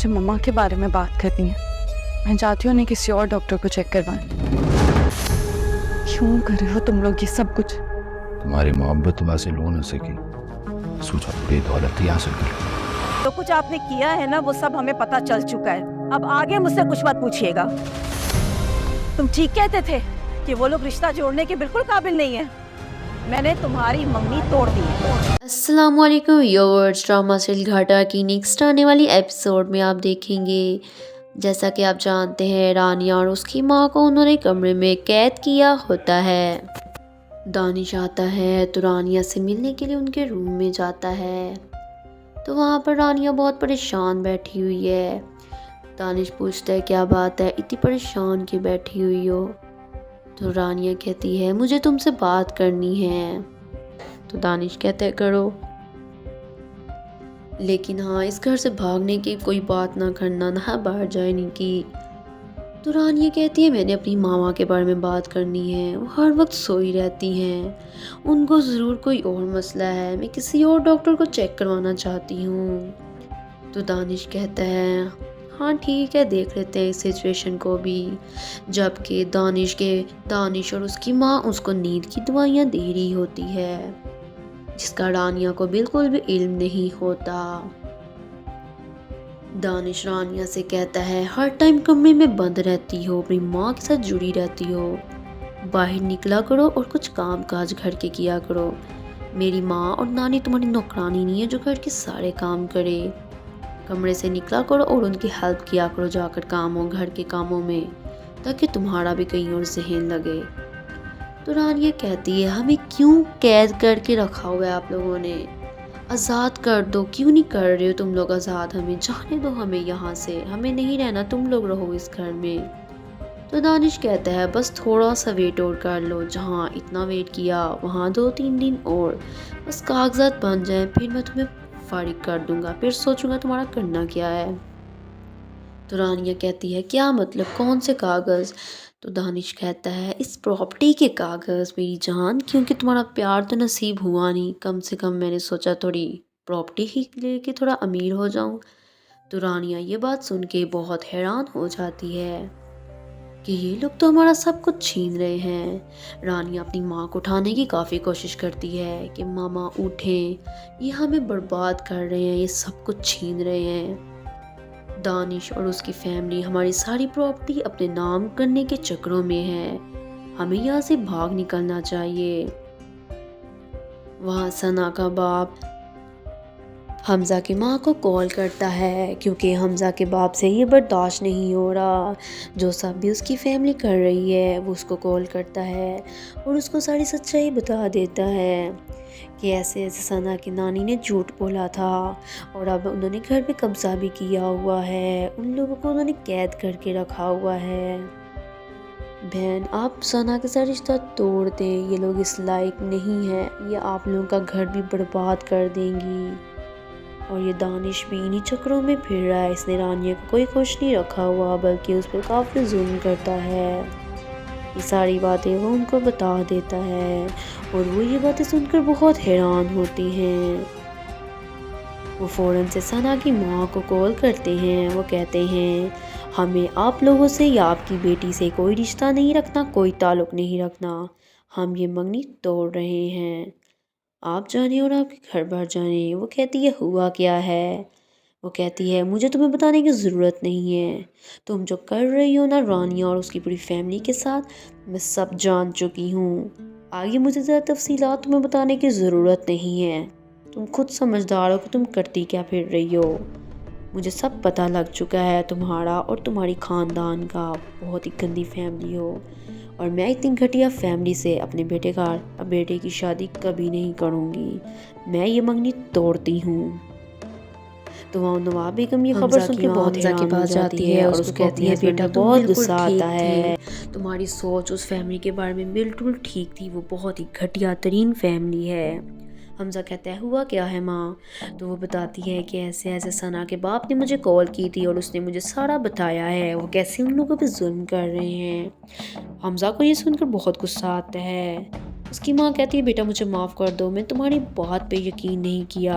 मुझे मम्मा के बारे में बात करनी है। मैं चाहती हूँ उन्हें किसी और डॉक्टर को चेक करवाएं। क्यों कर रहे हो तुम लोग ये सब कुछ? तुम्हारी मोहब्बत हासिल हो न सकी, सोचा बड़ी दौलत ही हासिल कर ली। तो कुछ आपने किया है ना, वो सब हमें पता चल चुका है। अब आगे मुझसे कुछ मत पूछिएगा। तुम ठीक कहते थे कि वो लोग रिश्ता जोड़ने के बिल्कुल काबिल नहीं है। मैंने तुम्हारी मंगनी तोड़ दी है। अस्सलामुअलैकुम व्यूअर्स, ड्रामा सीरियल घाटा की नेक्स्ट आने वाली एपिसोड में आप देखेंगे, जैसा कि आप जानते हैं रानिया और उसकी माँ को उन्होंने कमरे में कैद किया होता है। दानिश आता है तो रानिया से मिलने के लिए उनके रूम में जाता है, तो वहाँ पर रानिया बहुत परेशान बैठी हुई है। दानिश पूछता है क्या बात है, इतनी परेशान क्यों बैठी हुई हो? तो रानिया कहती है मुझे तुमसे बात करनी है। तो दानिश कहता है करो, लेकिन हाँ इस घर से भागने की कोई बात ना करना, ना बाहर जाने की। तो रानिया कहती है मैंने अपनी मामा के बारे में बात करनी है, वो हर वक्त सोई रहती हैं, उनको ज़रूर कोई और मसला है, मैं किसी और डॉक्टर को चेक करवाना चाहती हूँ। तो दानिश कहता है हाँ ठीक है, देख लेते हैं इस सिचुएशन को भी। जबकि दानिश और उसकी माँ उसको नींद की दवाइयाँ दे रही होती है, जिसका रानिया को बिल्कुल भी इल्म नहीं होता। दानिश रानिया से कहता है हर टाइम कमरे में बंद रहती हो, अपनी माँ के साथ जुड़ी रहती हो, बाहर निकला करो और कुछ काम काज घर के किया करो। मेरी माँ और नानी तुम्हारी नौकरानी नहीं है जो घर के सारे काम करे। कमरे से निकला करो और उनकी हेल्प किया करो जाकर घर के कामों में, ताकि तुम्हारा भी कहीं और जहन लगे। तो रानिया कहती है हमें क्यों कैद करके रखा हुआ है आप लोगों ने, आज़ाद कर दो, क्यों नहीं कर रहे हो तुम लोग आज़ाद, हमें जाने दो, हमें यहाँ से, हमें नहीं रहना, तुम लोग रहो इस घर में। तो दानिश कहता है बस थोड़ा सा वेट और कर लो, जहाँ इतना वेट किया वहाँ 2-3 दिन और, बस कागजात बन जाएं, फिर मैं तुम्हें फारिग कर दूंगा, फिर सोचूंगा तुम्हारा करना क्या है। तो रानिया कहती है क्या मतलब, कौन से कागज़? तो दानिश कहता है इस प्रॉपर्टी के कागज़ मेरी जान, क्योंकि तुम्हारा प्यार तो नसीब हुआ नहीं, कम से कम मैंने सोचा थोड़ी प्रॉपर्टी ही लेके थोड़ा अमीर हो जाऊं। तो रानिया ये बात सुन के बहुत हैरान हो जाती है कि ये लोग तो हमारा सब कुछ छीन रहे हैं। रानिया अपनी माँ को उठाने की काफ़ी कोशिश करती है कि मामा उठें, ये हमें बर्बाद कर रहे हैं, ये सब कुछ छीन रहे हैं। दानिश और उसकी फैमिली हमारी सारी प्रॉपर्टी अपने नाम करने के चक्करों में है, हमें यहाँ से भाग निकलना चाहिए। वहाँ सना का बाप हमज़ा की माँ को कॉल करता है, क्योंकि हमज़ा के बाप से ये बर्दाश्त नहीं हो रहा जो सब भी उसकी फैमिली कर रही है। वो उसको कॉल करता है और उसको सारी सच्चाई बता देता है कि ऐसे ऐसे सना की नानी ने झूठ बोला था और अब उन्होंने घर पे कब्जा भी किया हुआ है, उन लोगों को उन्होंने कैद करके रखा हुआ है। बहन आप सना के साथ रिश्ता तोड़ दें, ये लोग इस लायक नहीं है, ये आप लोगों का घर भी बर्बाद कर देंगी। और ये दानिश भी इन्हीं चक्करों में फिर रहा है, इसने रानिया को कोई खुश नहीं रखा हुआ, बल्कि उस पर काफ़ी जुल्म करता है। ये सारी बातें वो उनको बता देता है और वो ये बातें सुनकर बहुत हैरान होती हैं। वो फ़ौरन से सना की माँ को कॉल करते हैं, वो कहते हैं हमें आप लोगों से या आपकी बेटी से कोई रिश्ता नहीं रखना, कोई ताल्लुक़ नहीं रखना, हम ये मंगनी तोड़ रहे हैं, आप जाने और आपके घर बार जाने। वो कहती है हुआ क्या है? वो कहती है मुझे तुम्हें बताने की ज़रूरत नहीं है, तुम जो कर रही हो ना रानिया और उसकी पूरी फैमिली के साथ, मैं सब जान चुकी हूँ, आगे मुझे ज़्यादा तफसीलात तुम्हें बताने की ज़रूरत नहीं है, तुम खुद समझदार हो कि तुम करती क्या फिर रही हो, मुझे सब पता लग चुका है, तुम्हारा और तुम्हारी ख़ानदान का बहुत ही गंदी फैमिली हो, और मैं इतनी घटिया फैमिली से अपने बेटे की शादी कभी नहीं करूँगी, मैं ये मंगनी तोड़ती हूँ। तो वहाँ नवाब बेगम ये खबर सुन के बहुत हैरान के पास जाती है और उसको कहती है बेटा बहुत गुस्सा आता है, तुम्हारी सोच उस फैमिली के बारे में बिल्कुल ठीक थी, वो बहुत ही घटिया तरीन फैमिली है। हमज़ा कहता है हुआ क्या है माँ? तो वो बताती है कि ऐसे ऐसे सना के बाप ने मुझे कॉल की थी और उसने मुझे सारा बताया है, वो कैसे उन लोगों पे जुल्म कर रहे हैं। हमज़ा को ये सुनकर बहुत गुस्सा आता है। उसकी माँ कहती है बेटा मुझे माफ़ कर दो, मैं तुम्हारी बात पे यकीन नहीं किया,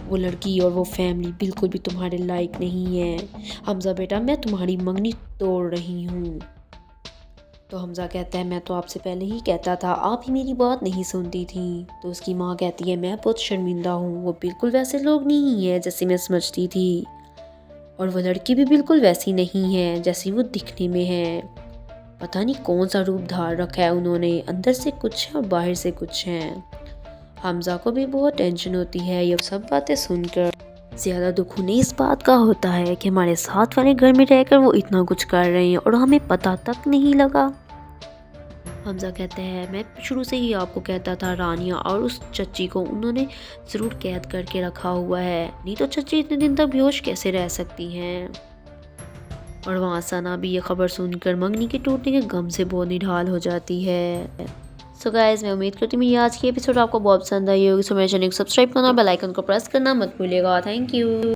वो लड़की और वो फैमिली बिल्कुल भी तुम्हारे लायक नहीं है। हमज़ा बेटा, मैं तुम्हारी मंगनी तोड़ रही हूँ। तो हमज़ा कहता है मैं तो आपसे पहले ही कहता था, आप ही मेरी बात नहीं सुनती थी। तो उसकी माँ कहती है मैं बहुत शर्मिंदा हूँ, वो बिल्कुल वैसे लोग नहीं है जैसे मैं समझती थी, और वो लड़की भी बिल्कुल वैसी नहीं है जैसी वो दिखने में है। पता नहीं कौन सा रूप धार रखा है उन्होंने, अंदर से कुछ है और बाहर से कुछ है। हमज़ा को भी बहुत टेंशन होती है ये सब बातें सुनकर। ज़्यादा दुख उन्हें इस बात का होता है कि हमारे साथ वाले घर में रहकर वो इतना कुछ कर रहे हैं और हमें पता तक नहीं लगा। हमज़ा कहते हैं मैं शुरू से ही आपको कहता था, रानिया और उस चच्ची को उन्होंने ज़रूर कैद करके रखा हुआ है, नहीं तो चच्ची इतने दिन तक बेहोश कैसे रह सकती हैं। और वहाँ सना भी ये खबर सुनकर मंगनी के टूटने के गम से बहुत निढाल हो जाती है। सो गाइस, मैं उम्मीद करती हूँ मेरी आज की एपिसोड आपको बहुत पसंद आई होगी। सो मेरे चैनल को सब्सक्राइब करना, बेल आइकन को प्रेस करना मत भूलिएगा। Thank you.